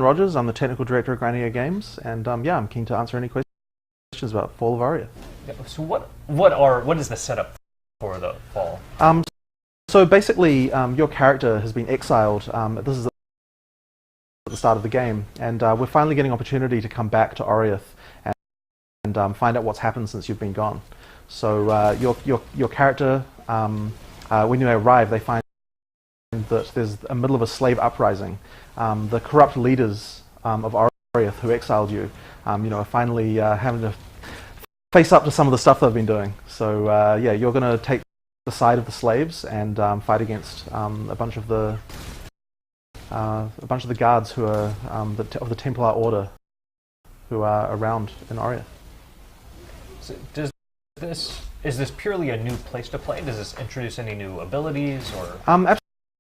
Rogers. I'm the technical director of Grinding Games, and yeah, I'm keen to answer any questions about Fall of Aria. Yeah, so what is the setup for the Fall? So basically, your character has been exiled. This is at the start of the game, and we're finally getting opportunity to come back to Oriath and find out what's happened since you've been gone. So your character, when you arrive, they find that there's a middle of a slave uprising. The corrupt leaders of Oriath who exiled you, are finally having to face up to some of the stuff they've been doing. So yeah, you're going to take the side of the slaves and fight against a bunch of the guards who are of the Templar Order who are around in Oriath. So is this purely a new place to play? Does this introduce any new abilities or?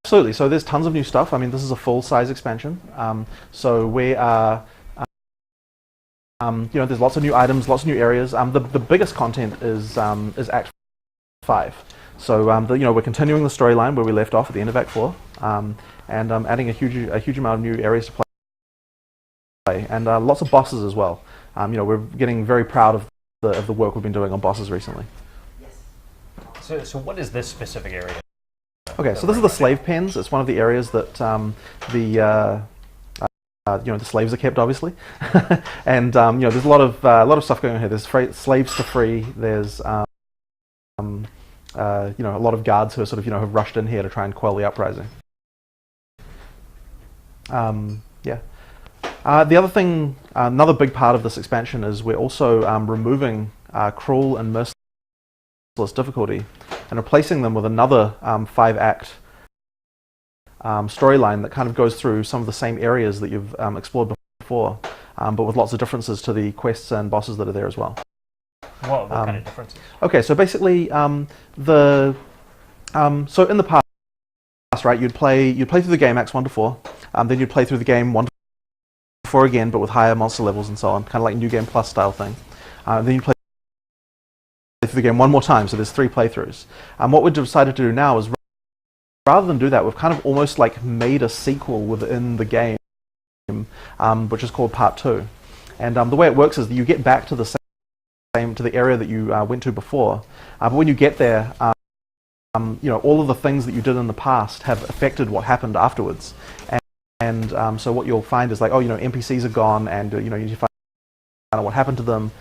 Absolutely. So there's tons of new stuff. I mean, this is a full-size expansion. So we are, there's lots of new items, lots of new areas. The biggest content is Act 5. So we're continuing the storyline where we left off at the end of Act 4, and adding a huge amount of new areas to play, and lots of bosses as well. We're getting very proud of the work we've been doing on bosses recently. So what is this specific area? Okay, so this is the slave pens. It's one of the areas that the slaves are kept, obviously, and there's a lot of stuff going on here. There's slaves to free. There's a lot of guards who are have rushed in here to try and quell the uprising. Yeah. The other thing, another big part of this expansion is we're also removing cruel and merciless difficulty and replacing them with another 5-act storyline that kind of goes through some of the same areas that you've explored before, but with lots of differences to the quests and bosses that are there as well. What kind of differences? Okay, so basically, so in the past, right, you'd play through the game Acts 1 to 4, then you'd play through the game 1 to 4 again, but with higher monster levels and so on, kind of like New Game Plus style thing. Then you play through the game one more time, so there's 3 playthroughs. What we've decided to do now is, rather than do that, we've kind of almost like made a sequel within the game, which is called Part 2. And the way it works is that you get back to the area that you went to before, but when you get there, all of the things that you did in the past have affected what happened afterwards. And so what you'll find is like, NPCs are gone, and you need to find out what happened to them.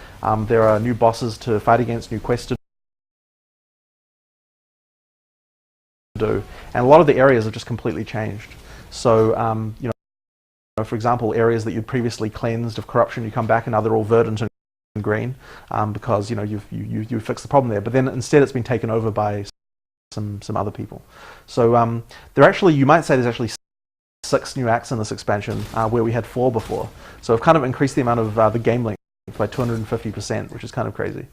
There are new bosses to fight against, new quests to do, and a lot of the areas have just completely changed. So for example, areas that you'd previously cleansed of corruption, you come back and now they're all verdant and green, because you fixed the problem there. But then instead it's been taken over by some other people. So you might say there's actually 6 new acts in this expansion, where we had 4 before. So we've kind of increased the amount of the game length by 250%, which is kind of crazy.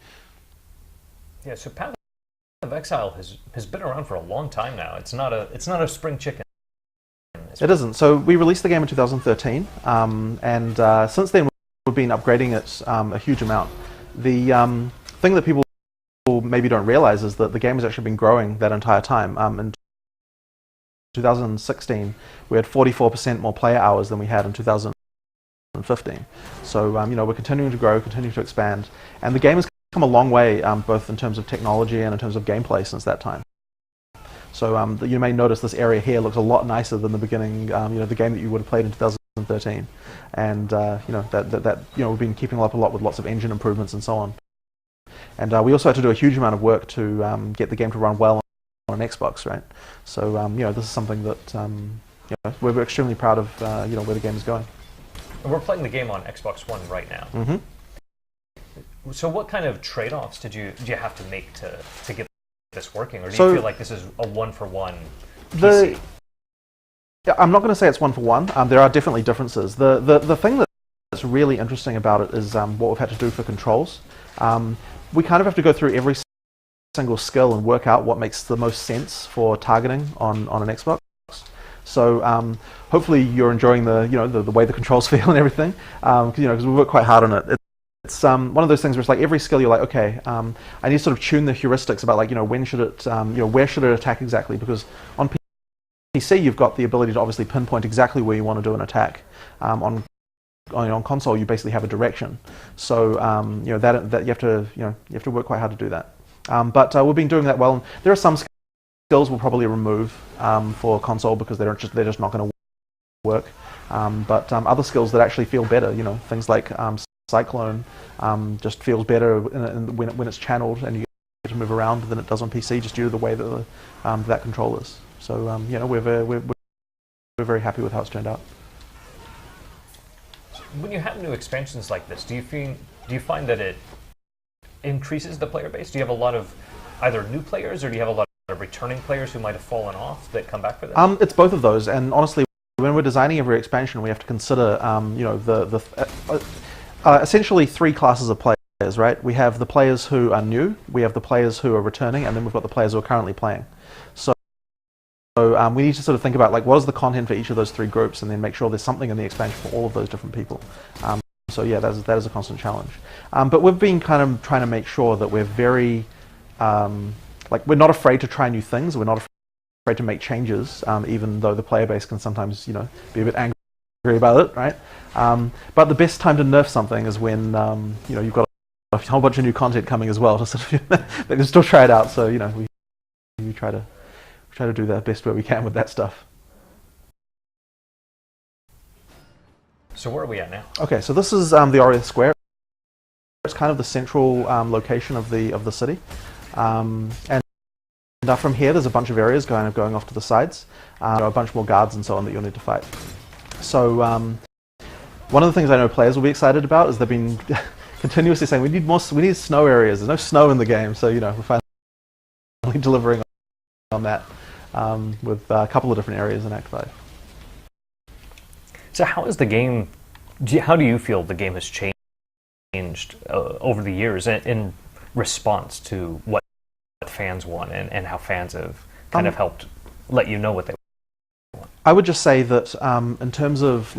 Yeah, so Path of Exile has been around for a long time now. It's not a spring chicken. It isn't. So we released the game in 2013, and since then we've been upgrading it a huge amount. The thing that people maybe don't realize is that the game has actually been growing that entire time. In 2016, we had 44% more player hours than we had in 2015. So we're continuing to grow, continuing to expand, and the game has come a long way, both in terms of technology and in terms of gameplay since that time. So you may notice this area here looks a lot nicer than the beginning, the game that you would have played in 2013, and we've been keeping up a lot with lots of engine improvements and so on. And we also had to do a huge amount of work to get the game to run well on an Xbox, right? So this is something that we're extremely proud of, where the game is going. And we're playing the game on Xbox One right now. Mm-hmm. So what kind of trade-offs did you have to make to get this working, or do you feel like this is a one-for-one PC? I'm not going to say it's one-for-one. There are definitely differences. The thing that's really interesting about it is what we've had to do for controls. We kind of have to go through every single skill and work out what makes the most sense for targeting on an Xbox. So hopefully you're enjoying the way the controls feel and everything, because we work quite hard on it. It's one of those things where it's like every skill you're like, okay, I need to sort of tune the heuristics about when should it, where should it attack exactly, because on PC, you've got the ability to obviously pinpoint exactly where you want to do an attack. On console, you basically have a direction. So that you have to work quite hard to do that. But we've been doing that well. And there are some skills we'll probably remove for console because they're just not going to work. But other skills that actually feel better, things like Cyclone just feels better when it's channeled and you get to move around than it does on PC, just due to the way that that control is. So we're very happy with how it's turned out. When you have new expansions like this, do you find that it increases the player base? Do you have a lot of either new players, or do you have a lot of returning players who might have fallen off that come back for this? It's both of those, and honestly, when we're designing every expansion, we have to consider essentially three classes of players, right? We have the players who are new, we have the players who are returning, and then we've got the players who are currently playing. So we need to sort of think about what is the content for each of those three groups, and then make sure there's something in the expansion for all of those different people. So yeah, that is a constant challenge. But we've been kind of trying to make sure that we're very, we're not afraid to try new things. We're not afraid to make changes, even though the player base can sometimes, be a bit angry about it, right? But the best time to nerf something is when, you've got a whole bunch of new content coming as well. To sort of, they can still try it out. So we try to do the best way we can with that stuff. So where are we at now? Okay, so this is the Orioth Square. It's kind of the central location of the city, and from here there's a bunch of areas going off to the sides. A bunch more guards and so on that you'll need to fight. So one of the things I know players will be excited about is they've been continuously saying we need snow areas. There's no snow in the game, so we're finally delivering on that with a couple of different areas in Act 5. So how is the game? How do you feel the game has changed over the years in response to what fans want and how fans have kind of helped let you know what they want? I would just say that in terms of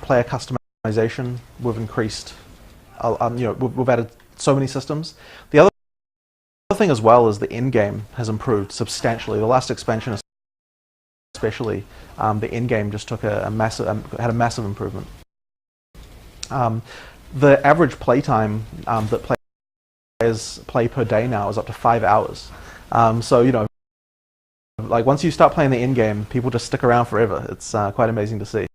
player customization, we've increased. We've added so many systems. The other thing as well is the end game has improved substantially. The last expansion, especially, the end game just took had a massive improvement. The average playtime that players play per day now is up to 5 hours. So once you start playing the end game, people just stick around forever. It's quite amazing to see.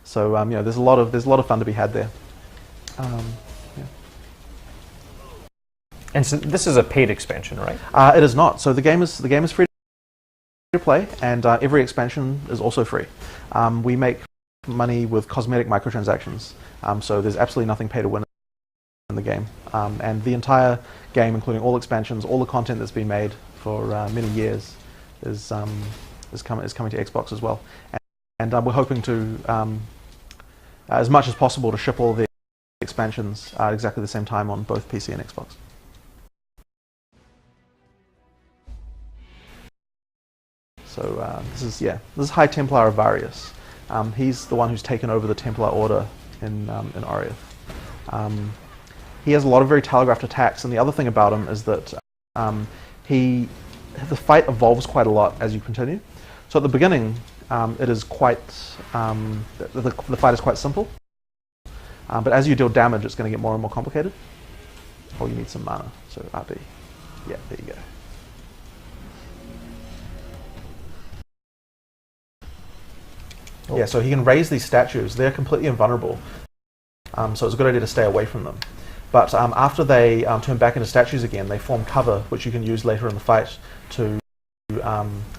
So there's a lot of fun to be had there. Yeah. And so this is a paid expansion, right? It is not. So the game is free to play, and every expansion is also free. We make money with cosmetic microtransactions, so there's absolutely nothing pay to win in the game. And the entire game, including all expansions, all the content that's been made for many years, is coming to Xbox as well. And we're hoping to, as much as possible, to ship all the expansions at exactly the same time on both PC and Xbox. So this is High Templar of Varius. He's the one who's taken over the Templar Order in Orioth. He has a lot of very telegraphed attacks, and the other thing about him is that the fight evolves quite a lot as you continue. So at the beginning, it is quite the fight is quite simple, but as you deal damage, it's going to get more and more complicated. Oh, you need some mana, so RB. Yeah, there you go. Yeah, so he can raise these statues. They're completely invulnerable, so it's a good idea to stay away from them. But after they turn back into statues again, they form cover, which you can use later in the fight to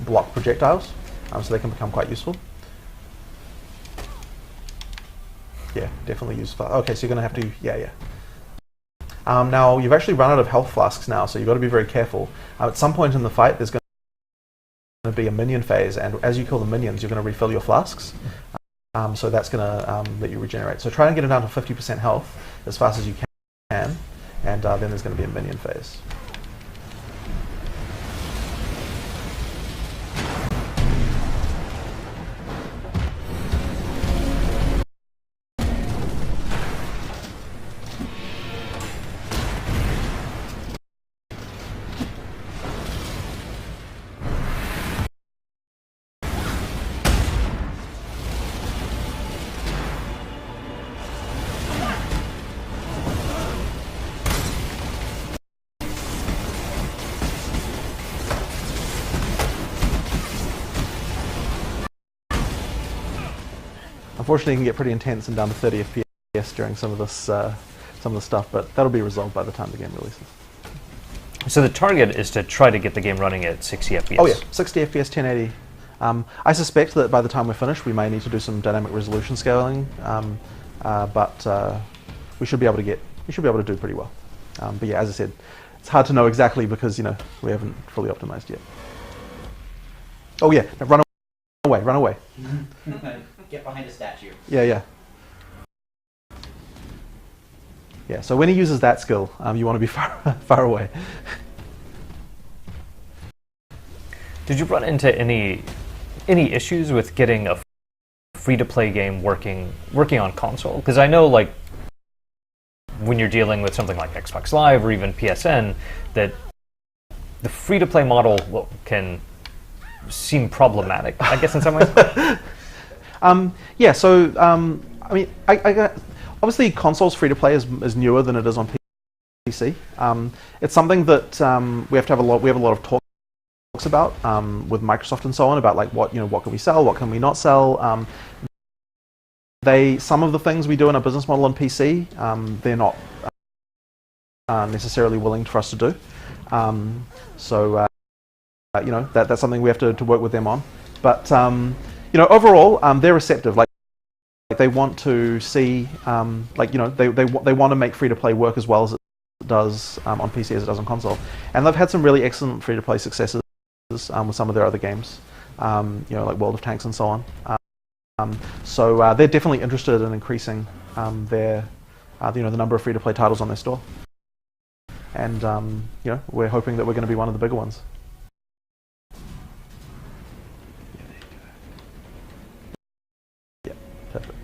block projectiles, so they can become quite useful. Yeah, definitely useful. Okay, so you're going to have to, yeah. Now, you've actually run out of health flasks now, so you've got to be very careful. At some point in the fight, there's going to be a minion phase, and as you kill the minions, you're going to refill your flasks. So that's going to let you regenerate. So try and get it down to 50% health as fast as you can, and then there's going to be a minion phase. unfortunately, it can get pretty intense and down to 30 FPS during some of this stuff, but that'll be resolved by the time the game releases. So the target is to try to get the game running at 60 FPS. Oh yeah, 60 FPS, 1080. I suspect that by the time we're finished, we may need to do some dynamic resolution scaling, but we should be able to do pretty well. But yeah, as I said, it's hard to know exactly because we haven't fully optimized yet. Oh yeah, no, run away. Get behind a statue. Yeah. Yeah, so when he uses that skill, you want to be far away. Did you run into any issues with getting a free-to-play game working on console? Because I know, like, when you're dealing with something like Xbox Live or even PSN, that the free-to-play model can seem problematic, I guess, in some ways. Yeah, so I mean, obviously consoles free-to-play is newer than it is on PC. It's something that we have a lot of talks about with Microsoft and so on about like what can we sell, what can we not sell. Some of the things we do in our business model on PC, they're not necessarily willing for us to do. So that's something we have to work with them on. But overall, they're receptive. Like they want to see, they want to make free to play work as well as it does on PC as it does on console. And they've had some really excellent free to play successes with some of their other games, like World of Tanks and so on. So they're definitely interested in increasing the number of free to play titles on their store. And we're hoping that we're going to be one of the bigger ones. Yeah, perfect.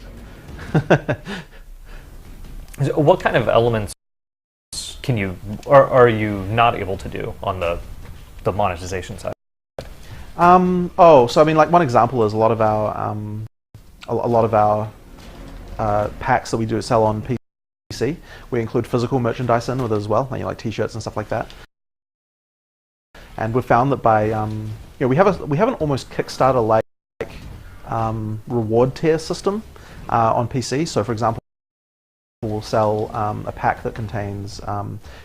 What kind of elements are you not able to do on the monetization side? So I mean, like one example is a lot of our packs that we do sell on PC. We include physical merchandise in with it as well, like T-shirts and stuff like that. And we've found that by we have an almost Kickstarter-like reward tier system on PC. So, for example, we'll sell a pack that contains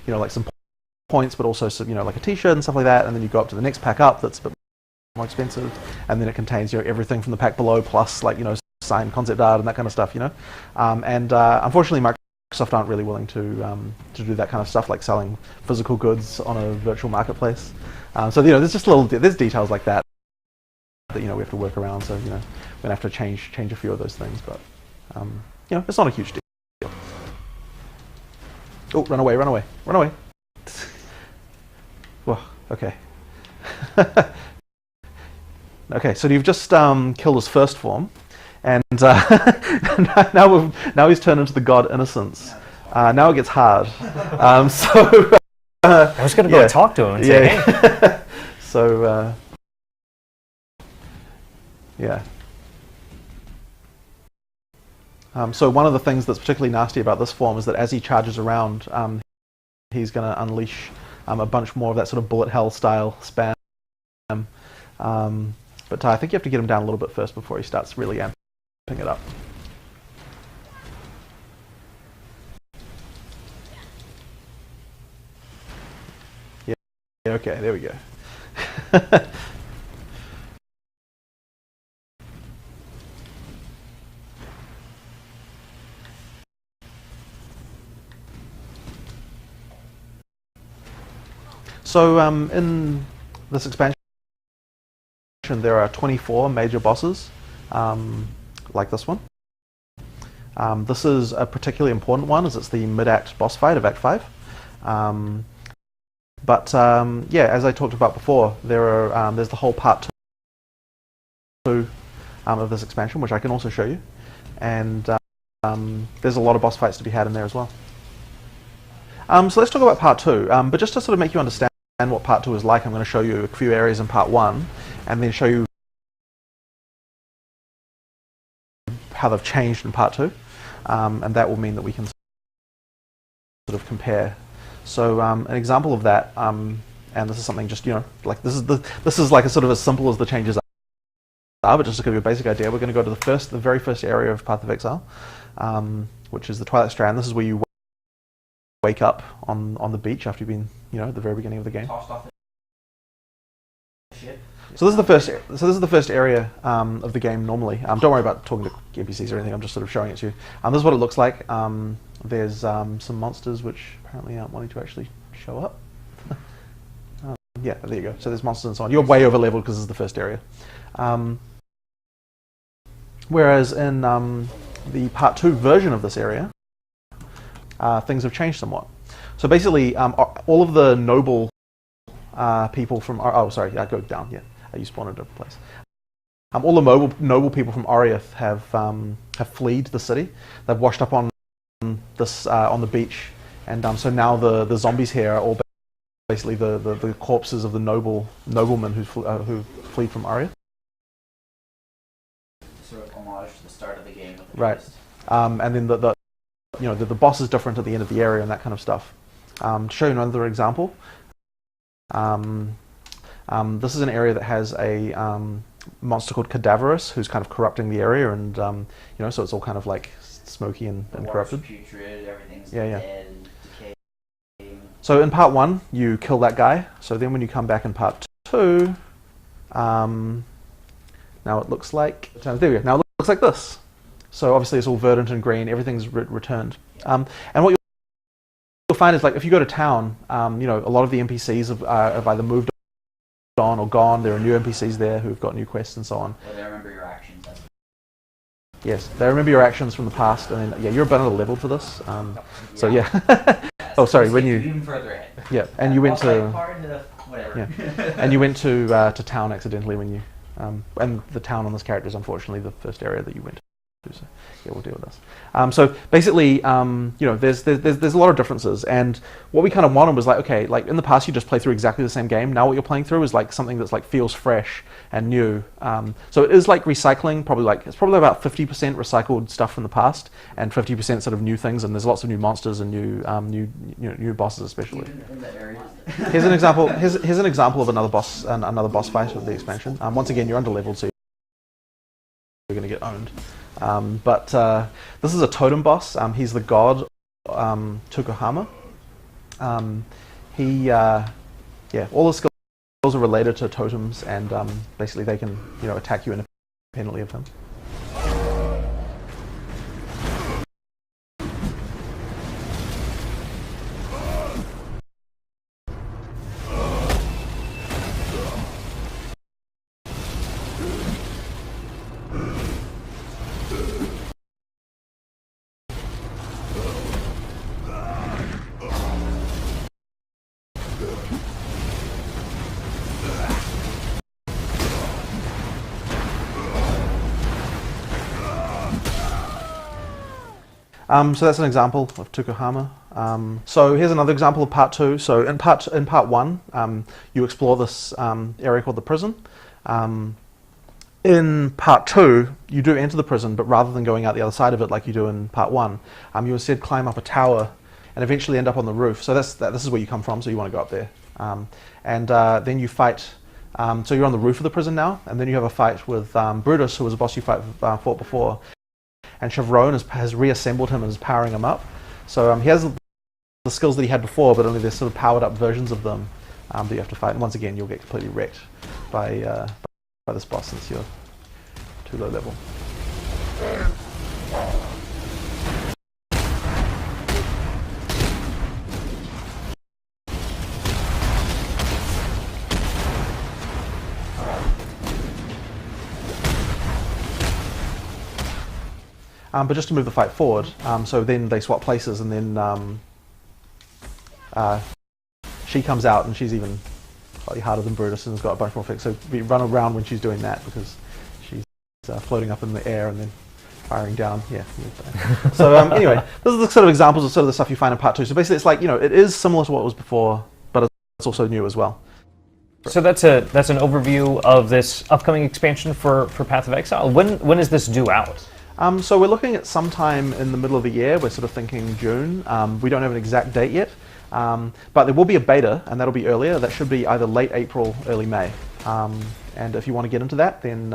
like some points, but also some, like a T-shirt and stuff like that. And then you go up to the next pack up that's a bit more expensive, and then it contains everything from the pack below plus signed concept art and that kind of stuff. Unfortunately, Microsoft aren't really willing to do that kind of stuff, like selling physical goods on a virtual marketplace. So there's just there's details like that we have to work around. So we're gonna have to change a few of those things, but it's not a huge deal. Oh, run away! Whoa, okay. Okay, so you've just killed his first form, and now he's turned into the god Innocence. Now it gets hard. So I was going to go talk to him and say, hey. So yeah. So one of the things that's particularly nasty about this form is that as he charges around, he's going to unleash a bunch more of that sort of bullet hell style spam. But I think you have to get him down a little bit first before he starts really amping it up. Yeah, okay, there we go. So in this expansion, there are 24 major bosses, like this one. This is a particularly important one, as it's the mid-act boss fight of Act 5. As I talked about before, there's the whole part 2 of this expansion, which I can also show you, and there's a lot of boss fights to be had in there as well. So let's talk about part 2, but just to sort of make you understand what part 2 is like, I'm going to show you a few areas in part 1, and then show you how they've changed in part 2, and that will mean that we can sort of compare. So an example of that, and this is something just like this is like a sort of as simple as the changes but just to give you a basic idea, we're going to go to the very first area of Path of Exile, which is the Twilight Strand. This is where you wake up on the beach after you've been, at the very beginning of the game. Tossed off the ship. So this is the first area of the game normally. Don't worry about talking to NPCs or anything. I'm just sort of showing it to you. This is what it looks like. There's some monsters which apparently aren't wanting to actually show up. Yeah, there you go. So there's monsters and so on. You're way over leveled because this is the first area. Whereas in the Part 2 version of this area, things have changed somewhat. So basically, all of the noble people from... go down, yeah. You spawn in a different place. All the noble people from Oriath have fled the city. They've washed up on the beach, and so now the zombies here are all basically the corpses of the noblemen who fled from Oriath. Sort of homage to the start of the game. With the Right, and then the boss is different at the end of the area and that kind of stuff. To show you another example. This is an area that has a monster called Cadaverous, who's kind of corrupting the area, and so it's all kind of like smoky and corrupted. Putrid, everything's Yeah. dead and decaying. So in Part 1, you kill that guy. So then when you come back in Part 2, now it looks like... There we go. Now it looks like this. So obviously it's all verdant and green. Everything's returned. And what you'll find is, like, if you go to town, a lot of the NPCs have either moved on or gone. There are new NPCs there who've got new quests and so on. Well, they remember your actions. Yes, they remember your actions from the past, and then, you're a bit leveled for this. So yeah. Oh, sorry. When you even further ahead. Yeah, and you went to whatever. Yeah, and you went to town accidentally when you and the town on this character is unfortunately the first area that you went to. So yeah, we'll deal with this. So basically, there's a lot of differences, and what we kind of wanted was like, okay, like in the past you just play through exactly the same game. Now what you're playing through is like something that's like feels fresh and new. So it is like recycling. It's probably about 50% recycled stuff from the past and 50% sort of new things. And there's lots of new monsters and new bosses especially. Here's an example. Here's an example of another boss fight of the expansion. Once again, you're under-leveled, so you're going to get owned. But this is a totem boss. He's the god Tukuhama. All the skills are related to totems, and basically they can attack you independently of him. So that's an example of Tukuhama. So here's another example of Part 2. So in Part 1, you explore this area called the prison. In Part 2, you do enter the prison, but rather than going out the other side of it like you do in Part 1, you instead climb up a tower and eventually end up on the roof. So this is where you come from, so you want to go up there. Then you fight. So you're on the roof of the prison now, and then you have a fight with Brutus, who was a boss you fought before. And Chevron has reassembled him and is powering him up. So he has the skills that he had before, but only there's sort of powered up versions of them that you have to fight. And once again, you'll get completely wrecked by this boss since you're too low level. But just to move the fight forward, so then they swap places, and then she comes out, and she's even slightly harder than Brutus and has got a bunch more effects. So we run around when she's doing that because she's floating up in the air and then firing down. Yeah. So anyway, those are the sort of examples of sort of the stuff you find in Part 2. So basically, it's like it is similar to what was before, but it's also new as well. So that's an overview of this upcoming expansion for Path of Exile. When is this due out? So we're looking at sometime in the middle of the year. We're sort of thinking June. We don't have an exact date yet, but there will be a beta, and that'll be earlier. That should be either late April, early May. And if you want to get into that, then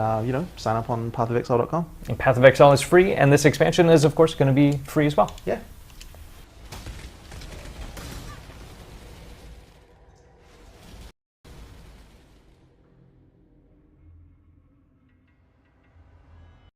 sign up on pathofexile.com. And Path of Exile is free, and this expansion is, of course, going to be free as well. Yeah.